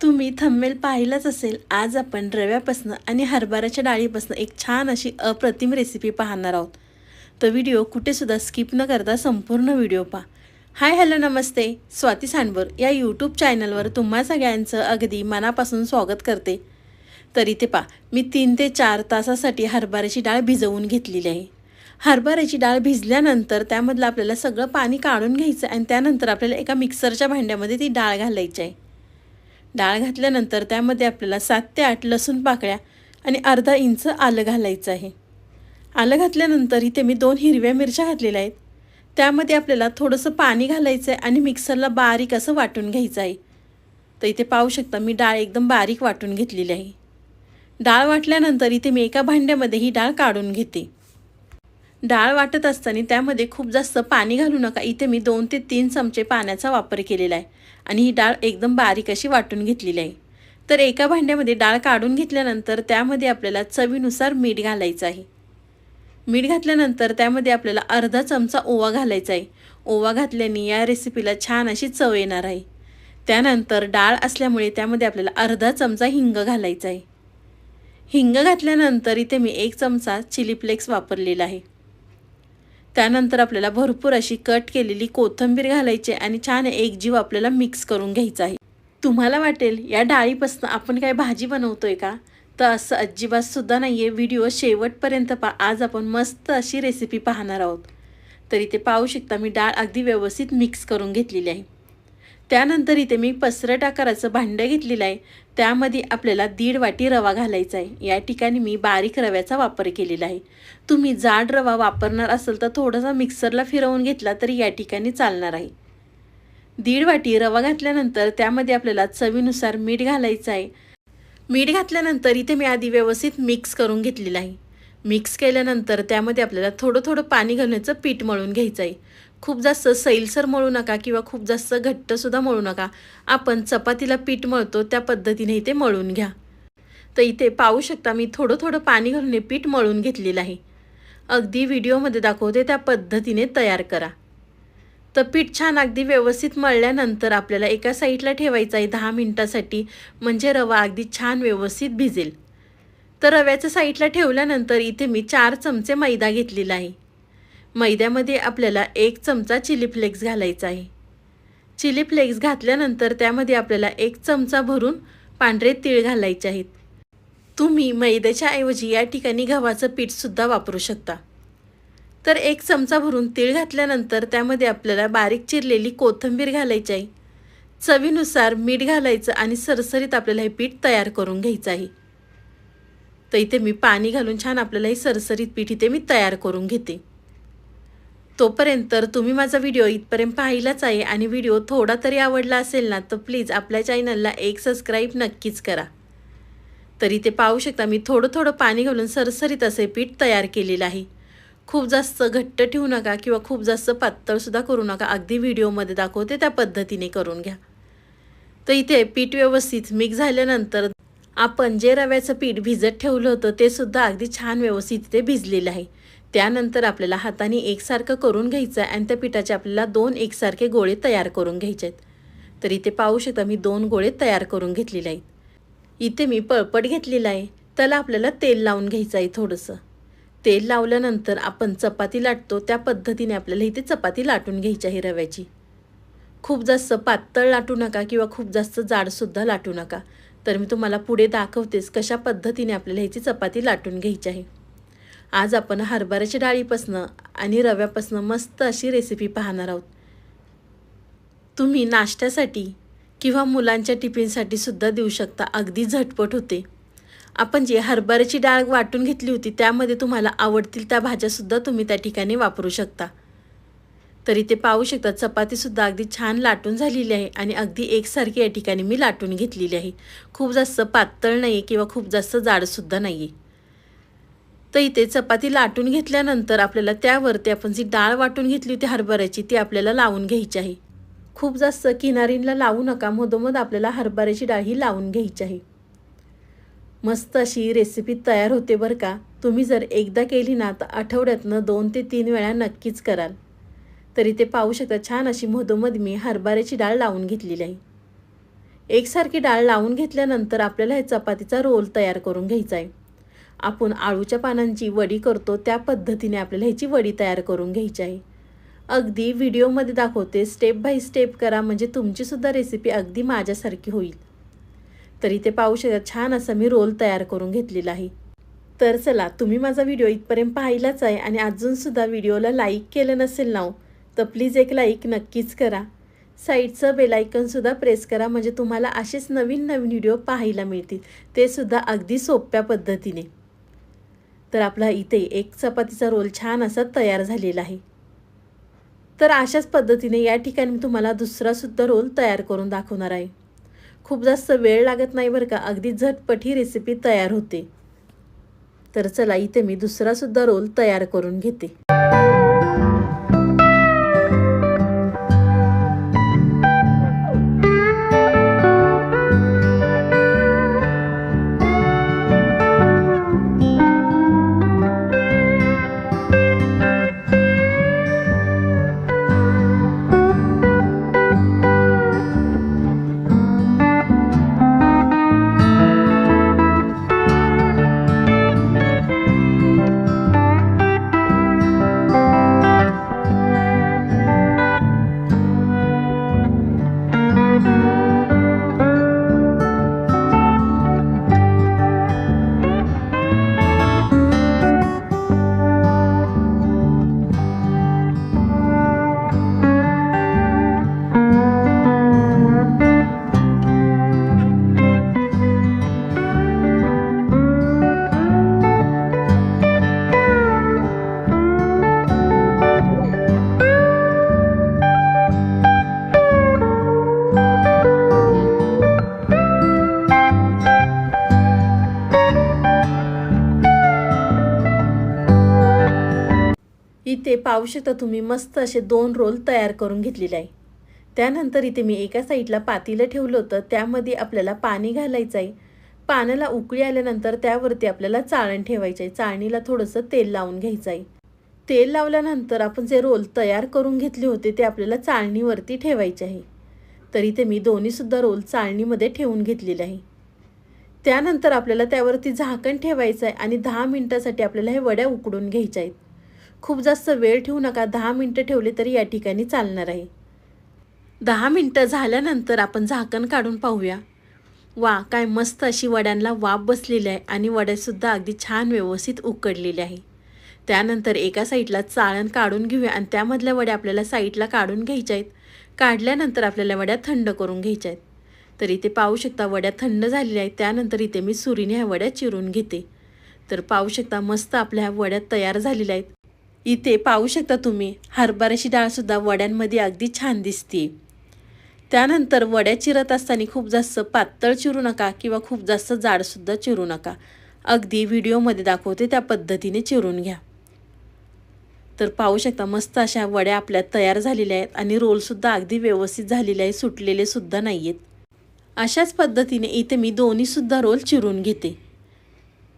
तुम्ही थंबनेल पाहिलंच असेल. आज आपण रव्यापासून आणि हरभऱ्याच्या डाळीपासून एक छान अशी अप्रतिम रेसिपी पाहणार आहोत. तर व्हिडिओ कुठेसुद्धा स्किप न करता संपूर्ण व्हिडिओ पहा. हाय हॅलो नमस्ते. स्वाती सांडवर या यूट्यूब चॅनलवर तुम्हा सगळ्यांचं अगदी मनापासून स्वागत करते. तर इथे पहा, मी 3 ते 4 तासासाठी हरभऱ्याची डाळ भिजवून घेतलेली आहे. हरभऱ्याची डाळ भिजल्यानंतर त्यामधलं आपल्याला सगळं पाणी काढून घ्यायचं आणि त्यानंतर आपल्याला एका मिक्सरच्या भांड्यामध्ये ती डाळ घालायची आहे. डाळ घातल्यानंतर त्यामध्ये आपल्याला 7 ते 8 लसूण पाकळ्या आणि अर्धा इंच आलं घालायचं आहे. आलं घातल्यानंतर इथे मी 2 हिरव्या मिरच्या घातलेल्या आहेत. त्यामध्ये आपल्याला थोडंसं पाणी घालायचं आहे आणि मिक्सरला बारीक असं वाटून घ्यायचं आहे. तर इथे पाहू शकता मी डाळ एकदम बारीक वाटून घेतलेली आहे. डाळ वाटल्यानंतर इथे मी एका भांड्यामध्ये ही डाळ काढून घेते. डाळ वाटत असताना त्यामध्ये खूप जास्त पाणी घालू नका. इथे मी 2 ते 3 चमचे पाण्याचा वापर केलेला आहे आणि ही डाळ एकदम बारीक अशी वाटून घेतलेली आहे. तर एका भांड्यामध्ये डाळ काढून घेतल्यानंतर त्यामध्ये आपल्याला चवीनुसार मीठ घालायचं आहे. मीठ घातल्यानंतर त्यामध्ये आपल्याला अर्धा चमचा ओवा घालायचा आहे. ओवा घातल्याने या रेसिपीला छान अशी चव येणार आहे. त्यानंतर डाळ असल्यामुळे त्यामध्ये आपल्याला अर्धा चमचा हिंग घालायचा आहे. हिंग घातल्यानंतर इथे मी 1 चमचा चिली फ्लेक्स वापरलेला आहे. त्यानंतर आपल्याला भरपूर अशी कट केलेली कोथिंबीर घालायची आणि छान एकजीव आपल्याला मिक्स करून घ्यायचं आहे. तुम्हाला वाटेल या डाळीपासून आपण काय भाजी बनवतोय का? तर असं अजिबात सुद्धा नाही आहे. व्हिडिओ शेवटपर्यंत पहा. आज आपण मस्त अशी रेसिपी पाहणार आहोत. तर इथे पाहू शकता मी डाळ अगदी व्यवस्थित मिक्स करून घेतलेली आहे. त्यानंतर इथे मी पसरट आकाराचं भांडं घेतलेलं आहे. त्यामध्ये आपल्याला 1.5 वाटी रवा घालायचा आहे. या ठिकाणी मी बारीक रव्याचा वापर केलेला आहे. तुम्ही जाड रवा वापरणार असेल तर थोडासा मिक्सरला फिरवून घेतला तरी या ठिकाणी चालणार आहे. 1.5 वाटी रवा घातल्यानंतर त्यामध्ये आपल्याला चवीनुसार मीठ घालायचं आहे. मीठ घातल्यानंतर इथे मी आधी व्यवस्थित मिक्स करून घेतलेलं आहे. मिक्स केल्यानंतर त्यामध्ये आपल्याला थोडं थोडं पाणी घालण्याचं पीठ मळून घ्यायचं आहे. खूप जास्त सैलसर मळू नका किंवा खूप जास्त घट्टसुद्धा मळू नका. आपण चपातीला पीठ मळतो त्या पद्धतीने इथे मळून घ्या. तर इथे पाहू शकता मी थोडं थोडं पाणी घालून हे पीठ मळून घेतलेलं आहे. अगदी व्हिडिओमध्ये दाखवते त्या पद्धतीने तयार करा. तर पीठ छान अगदी व्यवस्थित मळल्यानंतर आपल्याला एका साईडला ठेवायचं आहे 10 मिनिटासाठी, म्हणजे रवा अगदी छान व्यवस्थित भिजेल. तर रव्याच्या साईडला ठेवल्यानंतर इथे मी 4 चमचे मैदा घेतलेला आहे. मैद्यामध्ये आपल्याला 1 चमचा चिली फ्लेक्स घालायचा आहे. चिली फ्लेक्स घातल्यानंतर त्यामध्ये आपल्याला 1 चमचा भरून पांढरे तीळ घालायचे आहेत. तुम्ही मैद्याच्या ऐवजी या ठिकाणी गव्हाचं पीठसुद्धा वापरू शकता. तर 1 चमचा भरून तीळ घातल्यानंतर त्यामध्ये आपल्याला बारीक चिरलेली कोथिंबीर घालायची आहे. चवीनुसार मीठ घालायचं आणि सरसरीत आपल्याला हे पीठ तयार करून घ्यायचं आहे. तर इथे मी पाणी घालून छान आपल्याला हे सरसरीत पीठ इथे मी तयार करून घेते. तोपर्यंत तुम्ही माझा व्हिडिओ इथपर्यंत पाहिलाच आहे आणि व्हिडिओ थोडा तरी आवडला असेल ना तर प्लीज आपल्या चॅनलला एक सबस्क्राईब नक्कीच करा. तर इथे पाहू शकता मी थोडं थोडं पाणी घालून सरसरीत असे पीठ तयार केलेलं आहे. खूप जास्त घट्ट ठेवू नका किंवा खूप जास्त पातळसुद्धा करू नका. अगदी व्हिडिओमध्ये दाखवते त्या पद्धतीने करून घ्या. तर इथे पीठ व्यवस्थित मिक्स झाल्यानंतर आपण जे रव्याचं पीठ भिजत ठेवलं होतं ते सुद्धा अगदी छान व्यवस्थित इथे भिजलेलं आहे. त्यानंतर आपल्याला हाताने एकसारखं करून घ्यायचं आहे आणि त्या पिठाचे आपल्याला 2 एकसारखे गोळे तयार करून घ्यायचे आहेत. तर इथे पाहू शकता मी 2 गोळे तयार करून घेतलेले आहेत. इथे मी पळपट घेतलेला आहे. त्याला आपल्याला तेल लावून घ्यायचं आहे. थोडंसं तेल लावल्यानंतर आपण चपाती लाटतो त्या पद्धतीने आपल्याला इथे चपाती लाटून घ्यायची आहे रव्याची. खूप जास्त पातळ लाटू नका किंवा खूप जास्त जाडसुद्धा लाटू नका. तर मी तुम्हाला पुढे दाखवतेच कशा पद्धतीने आपल्याला ह्याची चपाती लाटून घ्यायची आहे. आज आपण हरभऱ्याच्या डाळीपासून आणि रव्यापासून मस्त अशी रेसिपी पाहणार आहोत. तुम्ही नाश्त्यासाठी किंवा मुलांच्या टिफिनसाठी सुद्धा देऊ शकता. अगदी झटपट होते. आपण जी हरभऱ्याची डाळ वाटून घेतली होती त्यामध्ये तुम्हाला आवडतील त्या भाज्यासुद्धा तुम्ही त्या ठिकाणी वापरू शकता. तर इथे पाहू शकता चपातीसुद्धा अगदी छान लाटून झालेली आहे आणि अगदी एकसारखी या ठिकाणी मी लाटून घेतलेली आहे. खूप जास्त पातळ नाही आहे किंवा खूप जास्त जाडसुद्धा नाही आहे. तर इथे चपाती लाटून घेतल्यानंतर आपल्याला त्यावरती आपण जी डाळ वाटून घेतली होती हरभऱ्याची ती आपल्याला लावून घ्यायची आहे. खूप जास्त किनारीला लावू नका. मधोमध आपल्याला हरभऱ्याची डाळ ही लावून घ्यायची आहे. मस्त अशी रेसिपी तयार होते बरं का. तुम्ही जर एकदा केली ना तर आठवड्यातनं 2 ते 3 वेळा नक्कीच कराल. तर इथे पाहू शकता छान अशी मधोमध मी हरभऱ्याची डाळ लावून घेतलेली आहे. एकसारखी डाळ लावून घेतल्यानंतर आपल्याला हे चपातीचा रोल तयार करून घ्यायचा आहे। आपण आळूच्या पानांची वडी करतो त्या पद्धतीने आपल्याला ह्याची वडी तयार करून घ्यायची आहे। अगदी व्हिडिओमध्ये दाखवते, स्टेप बाय स्टेप करा म्हणजे तुमचीसुद्धा रेसिपी अगदी माझ्यासारखी होईल। तर इथे पाहू शकता छान असा मी रोल तयार करून घेतलेला आहे। तर चला, तुम्ही माझा व्हिडिओ इथपर्यंत पाहिलाच आहे आणि अजूनसुद्धा व्हिडिओला लाईक केलं नसेल ना तर प्लीज एक लाईक नक्कीच करा। साईडचं बेल आयकॉनसुद्धा प्रेस करा म्हणजे तुम्हाला असेच नवीन नवीन व्हिडिओ पाहायला मिळतील, ते सुद्धा अगदी सोप्या पद्धतीने। तर आपला इथे एक चपातीचा रोल छान असा तयार झालेला आहे। तर अशाच पद्धतीने या ठिकाणी मी तुम्हाला दुसरासुद्धा रोल तयार करून दाखवणार आहे। खूप जास्त वेळ लागत नाही बरं का, अगदी झटपट ही रेसिपी तयार होते। तर चला, इथे मी दुसरासुद्धा रोल तयार करून घेते। इथे पाहू शकता तुम्ही मस्त असे 2 रोल तयार करून घेतलेले आहे। त्यानंतर इथे मी एका साईडला पातेलं ठेवलं होतं, त्यामध्ये आपल्याला पाणी घालायचं आहे। पाण्याला उकळी आल्यानंतर त्यावरती आपल्याला चाळण ठेवायचं आहे। चाळणीला थोडंसं तेल लावून घ्यायचं आहे। तेल लावल्यानंतर आपण जे रोल तयार करून घेतले होते ते आपल्याला चाळणीवरती ठेवायचे आहे। तर इथे मी दोन्हीसुद्धा रोल चाळणीमध्ये ठेवून घेतलेले आहे। त्यानंतर आपल्याला त्यावरती झाकण ठेवायचं आहे आणि 10 मिनिटासाठी आपल्याला हे वड्या उकडून घ्यायच्या आहेत। खूप जास्त वेळ ठेवू नका, 10 मिनिटं ठेवले तरी या ठिकाणी चालणार आहे। 10 मिनिटं झाल्यानंतर आपण झाकण काढून पाहूया। वा, काय मस्त अशी वड्यांना वाफ बसलेली आहे आणि वड्यासुद्धा अगदी छान व्यवस्थित उकडलेली आहे। त्यानंतर एका साईडला चाळण काढून घेऊया आणि त्यामधल्या वड्या आपल्याला साईडला काढून घ्यायच्या आहेत। काढल्यानंतर आपल्याला वड्या थंड करून घ्यायच्या आहेत। तर इथे पाहू शकता वड्या थंड झालेल्या आहेत। त्यानंतर इथे मी सुरीने ह्या वड्या चिरून घेते। तर पाहू शकता मस्त आपल्या ह्या वड्या तयार झालेल्या आहेत। इथे पाहू शकता तुम्ही हरभऱ्याची डाळसुद्धा वड्यांमध्ये अगदी छान दिसते। त्यानंतर वड्या चिरत असताना खूप जास्त पातळ चिरू नका किंवा खूप जास्त जाडसुद्धा चिरू नका, अगदी व्हिडिओमध्ये दाखवते त्या पद्धतीने चिरून घ्या। तर पाहू शकता मस्त अशा वड्या आपल्या तयार झालेल्या आहेत आणि रोलसुद्धा अगदी व्यवस्थित झालेले आहे, सुटलेले सुद्धा नाही आहेत। अशाच पद्धतीने इथे मी दोन्हीसुद्धा रोल चिरून घेते।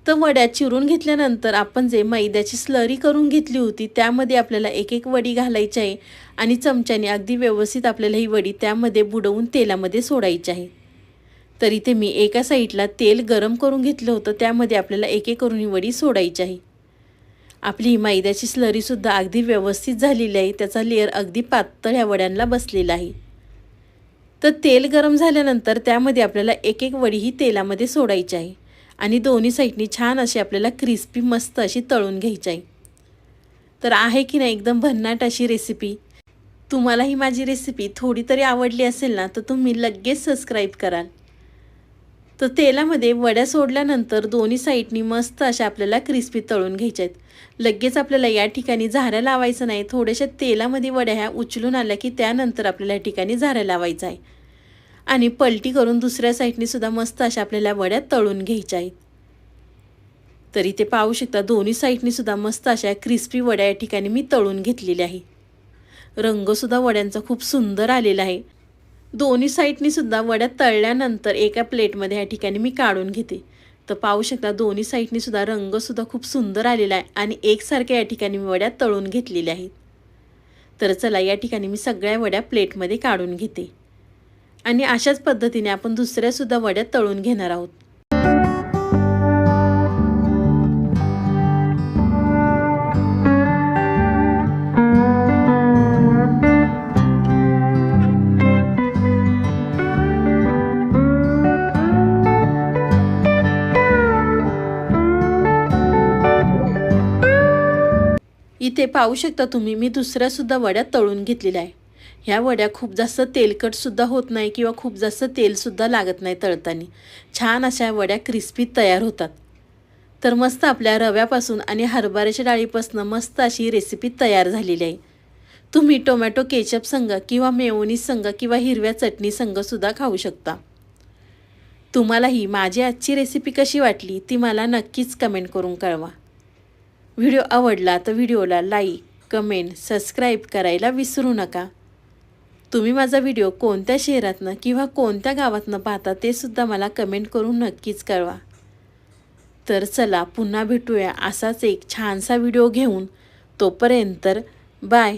तर वड्या चिरून घेतल्यानंतर आपण जे मैद्याची स्लरी करून घेतली होती त्यामध्ये आपल्याला एक एक वडी घालायची आहे आणि चमच्याने अगदी व्यवस्थित आपल्याला ही वडी त्यामध्ये बुडवून तेलामध्ये सोडायची आहे। तर इथे मी एका साईडला तेल गरम करून घेतलं होतं, त्यामध्ये आपल्याला एक एक करून ही वडी सोडायची आहे। आपली ही मैद्याची स्लरीसुद्धा अगदी व्यवस्थित झालेली आहे, त्याचा लेअर अगदी पातळ ह्या वड्यांना बसलेला आहे। तर तेल गरम झाल्यानंतर त्यामध्ये आपल्याला एक एक वडी ही तेलामध्ये सोडायची आहे आणि दोन्ही साईडनी छान अशी आपल्याला क्रिस्पी मस्त अशी तळून घ्यायची आहे। तर आहे की नाही एकदम भन्नाट अशी रेसिपी। तुम्हाला ही माझी रेसिपी थोडी तरी आवडली असेल ना तर तुम्ही लगेच सबस्क्राईब कराल। तर तेलामध्ये वड्या सोडल्यानंतर दोन्ही साईडनी मस्त अशा आपल्याला क्रिस्पी तळून घ्यायच्या आहेत। लगेच आपल्याला या ठिकाणी झाऱ्या लावायचं नाही, थोड्याशा तेलामध्ये वड्या ह्या उचलून आल्या की त्यानंतर आपल्याला या ठिकाणी झाऱ्या लावायचं आहे आणि पलटी करून दुसऱ्या साईडनी सुद्धा मस्त अशा आपल्याला वड्या तळून घ्यायच्या आहेत। तर इथे पाहू शकता दोन्ही साईडनी सुद्धा मस्त अशा क्रिस्पी वड्या या ठिकाणी मी तळून घेतलेल्या आहे। रंगसुद्धा वड्यांचा खूप सुंदर आलेला आहे। दोन्ही साईडनी सुद्धा वड्या तळल्यानंतर एका प्लेटमध्ये या ठिकाणी मी काढून घेते। तर पाहू शकता दोन्ही साईडनी सुद्धा रंगसुद्धा खूप सुंदर आलेला आहे आणि एकसारख्या या ठिकाणी मी वड्या तळून घेतलेल्या आहेत। तर चला या ठिकाणी मी सगळ्या वड्या प्लेटमध्ये काढून घेते आणि अशाच पद्धतीने आपण दुसऱ्यासुद्धा वड्या तळून घेणार आहोत. इथे पाहू शकता तुम्ही, मी दुसऱ्यासुद्धा वड्या तळून घेतलेल्या आहे. ह्या वड्या खूप जास्त तेलकटसुद्धा होत नाही किंवा खूप जास्त तेलसुद्धा लागत नाही तळताना. छान अशा वड्या क्रिस्पी तयार होतात. तर मस्त आपल्या रव्यापासून आणि हरभऱ्याच्या डाळीपासून मस्त अशी रेसिपी तयार झालेली आहे. तुम्ही टोमॅटो केचप संग किंवा मेयोनीज संग किंवा हिरव्या चटणी संगसुद्धा खाऊ शकता. तुम्हाला ही माझी आजची रेसिपी कशी वाटली ती मला नक्कीच कमेंट करून कळवा. व्हिडिओ आवडला तर व्हिडिओला लाईक, कमेंट, सबस्क्राईब करायला विसरू नका. तुम्ही माझा व्हिडिओ कोणत्या शहरातनं किंवा कोणत्या गावातनं पाहता ते सुद्धा मला कमेंट करून नक्कीच कळवा. तर चला पुन्हा भेटूया असाच एक छानसा व्हिडिओ घेऊन. तोपर्यंत बाय.